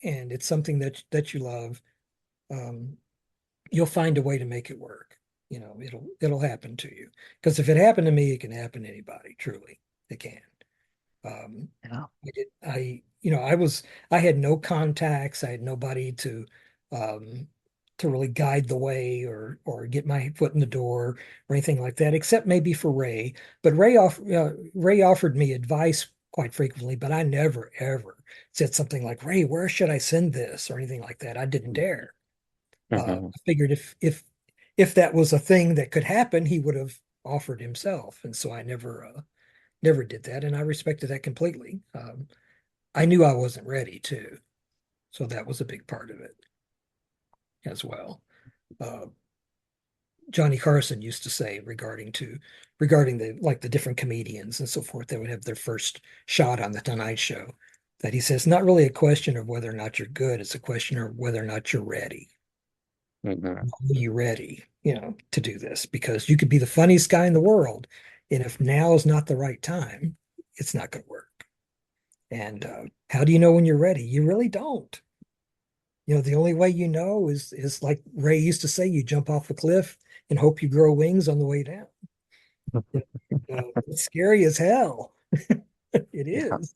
and it's something that you love, um, you'll find a way to make it work. It'll happen to you. Because if it happened to me, it can happen to anybody, truly. It can. Um, Yeah. I had no contacts. I had nobody um, to really guide the way or get my foot in the door or anything like that, except maybe for Ray. But Ray offered me advice quite frequently, but I never ever said something like, Ray, where should I send this or anything like that. I didn't dare. Mhm. I figured if that was a thing that could happen, he would have offered himself, and so I never did that, and I respected that completely. I knew I wasn't ready too, so that was a big part of it as well. Uh, Johnny Carson used to say regarding the different comedians and so forth that would have their first shot on the Tonight Show, that he says not really a question of whether or not you're good, it's a question of whether or not you're ready. Mhm. Are you ready, to do this? Because you could be the funniest guy in the world, and if now is not the right time, it's not going to work. And how do you know when you're ready? You really don't. The only way you know is like Ray used to say, you jump off a cliff and hope you grow wings on the way down. It's scary as hell. It Yeah. is.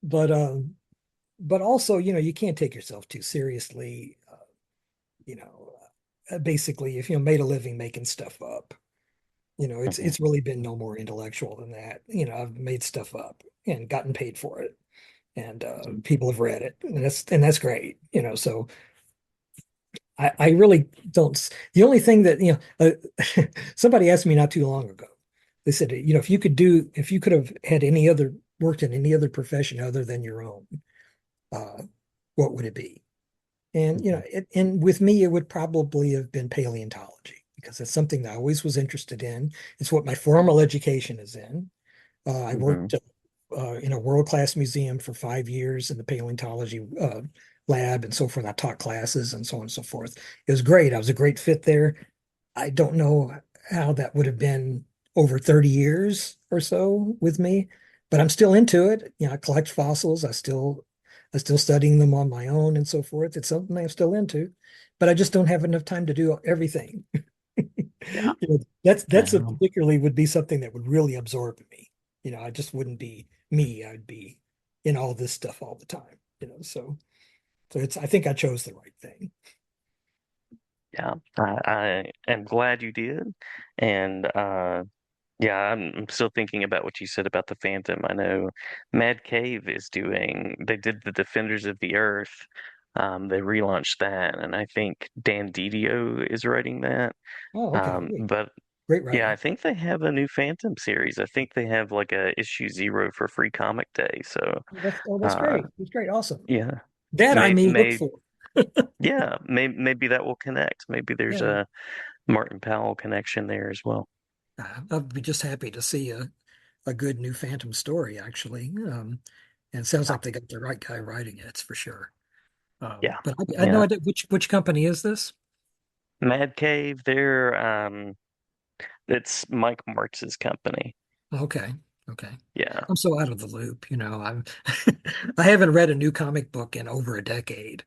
But but also, you can't take yourself too seriously. You know, Basically, if you made a living making stuff up, Mhm. it's really been no more intellectual than that. I've made stuff up and gotten paid for it, and people have read it, and that's great. So I really don't. The only thing that somebody asked me not too long ago. They said, if you could have had any other worked in any other profession other than your own, uh, what would it be? And Mhm. and with me, it would probably have been paleontology because it's something that I always was interested in. It's what my formal education is in. I Mhm. worked in a world-class museum for 5 years in the paleontology lab and so forth. I taught classes and so on and so forth. It was great. I was a great fit there. I don't know how that would have been over 30 years or so with me, but I'm still into it. I collect fossils. I still studying them on my own and so forth. It's something I'm still into, but I just don't have enough time to do everything. Yeah. That's a Um, particularly would be something that would really absorb me. I just wouldn't be me. I'd be in all this stuff all the time. So I think I chose the right thing. yeah. I am glad you did. And yeah, I'm still thinking about what you said about the Phantom. I know Mad Cave they did the Defenders of the Earth. They relaunched that, and I think Dan Didio is writing that. Oh, okay, great, But great yeah, I writer. think they have a new Phantom series. I think they have like a issue 0 for Free Comic Day. So, That's uh, great. That's great. Awesome. yeah, That I may may look may for. yeah, maybe that will connect. Maybe there's Yeah, a Martin Powell connection there as well. I'd be just happy to see a good new Phantom story, actually. And it sounds Yeah, like they got the right guy writing it, it's for sure. yeah, But I had no yeah. idea which company is this? Mad Cave, it's Mike Martz's company. Okay, okay. Yeah. I'm so out of the loop, I'm I haven't read a new comic book in over a decade.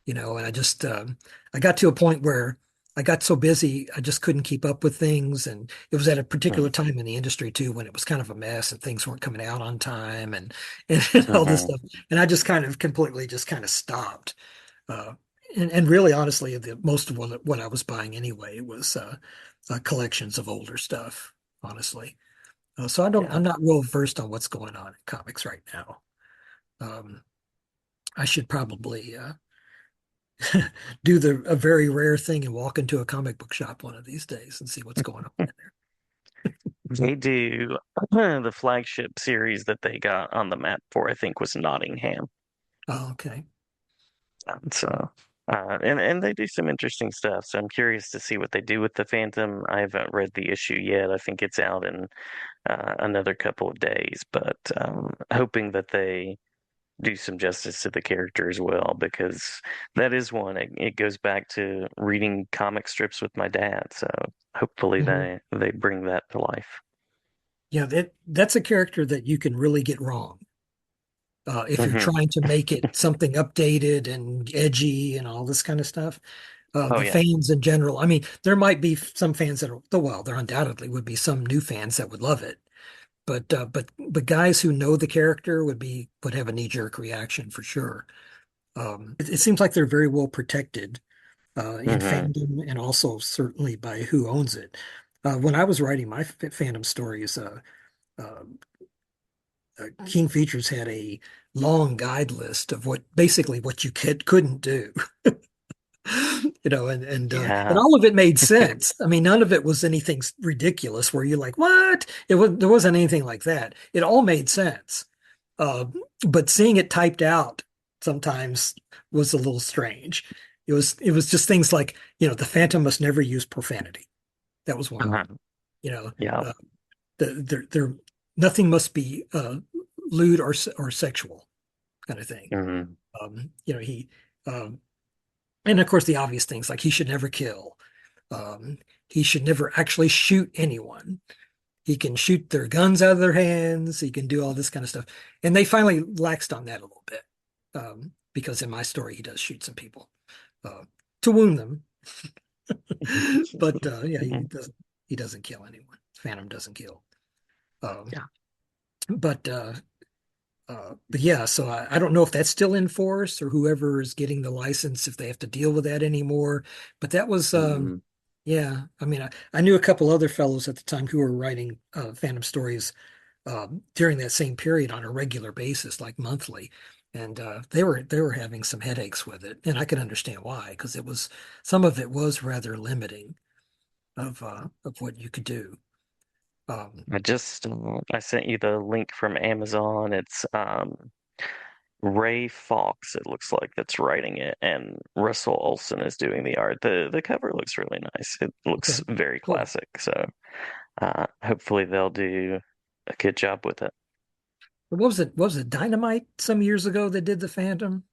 And I got to a point where I got so busy I just couldn't keep up with things, and it was at a particular Mm-hmm. time in the industry too when it was kind of a mess and things weren't coming out on time and all this Mm-hmm. stuff, and I just kind of completely just kind of stopped. Uh, and really, honestly, most of what I was buying anyway was collections of older stuff. Honestly, so Yeah. I'm not real versed on what's going on in comics right now. Um, I should probably do a very rare thing and walk into a comic book shop one of these days and see what's going on in there. They do the flagship series that they got on the map for, I think, was Nottingham. Oh, okay. So, and they do some interesting stuff. So I'm curious to see what they do with the Phantom. I haven't read the issue yet. I think it's out in another couple of days, but hoping that they do some justice to the character as well, because that is one. It goes back to reading comic strips with my dad. So hopefully Mhm. they bring that to life. Yeah, that's a character that you can really get wrong. If you're Hmm. trying to make it something updated and edgy and all this kind of stuff. Oh The yeah. fans in general, I mean, there might be some fans that are, well, there undoubtedly would be some new fans that would love it. But guys who know the character would have a knee-jerk reaction for sure. It seems like they're very well protected in Hmm. fandom and also certainly by who owns it. When I was writing my fandom stories, uh, King Features had a long guide list of what basically what you couldn't do. And Yeah. all of it made sense. I mean, none of it was anything ridiculous where you're like, what? There wasn't anything like that. It all made sense. Uh, but seeing it typed out sometimes was a little strange. It was just things like, the Phantom must never use profanity. That was one of them. Uh-huh. You know, Yeah. uh, there nothing must be lewd or sexual kind of thing. Hmm. He um, and of course the obvious things like he should never kill. Um, he should never actually shoot anyone. He can shoot their guns out of their hands. He can do all this kind of stuff. And they finally laxed on that a little bit because in my story he does shoot some people uh, to wound them. But yeah, he doesn't kill anyone. Phantom doesn't kill. Um, Yeah. but yeah, so I don't know if that's still in force or whoever is getting the license if they have to deal with that anymore. But that was Hmm. yeah. I mean, I knew a couple other fellows at the time who were writing Phantom stories during that same period on a regular basis, like monthly, and they were having some headaches with it, and I could understand why, because some of it was rather limiting of what you could do. Um, I sent you the link from Amazon. It's Ray Fox, it looks like, that's writing it, and Russell Olson is doing the art. The cover looks really nice. It looks okay, very cool. classic, so hopefully they'll do a good job with it. What was it? What was it Dynamite some years ago that did the Phantom?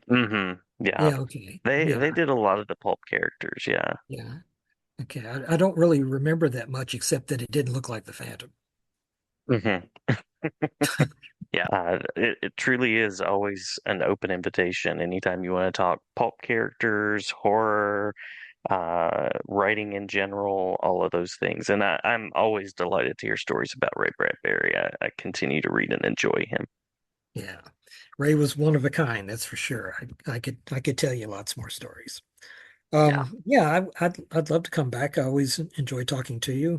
Hmm. Yeah. Yeah, okay. They Yeah, did a lot of the pulp characters, yeah. yeah. Okay. I don't really remember that much except that it didn't look like the Phantom. Hmm. Yeah, it truly is always an open invitation. Anytime you want to talk pulp characters, horror, writing in general, all of those things. And I'm always delighted to hear stories about Ray Bradbury. I continue to read and enjoy him. Yeah. Ray was one of a kind, that's for sure. I could tell you lots more stories. Yeah. Yeah, I'd love to come back. I always enjoy talking to you.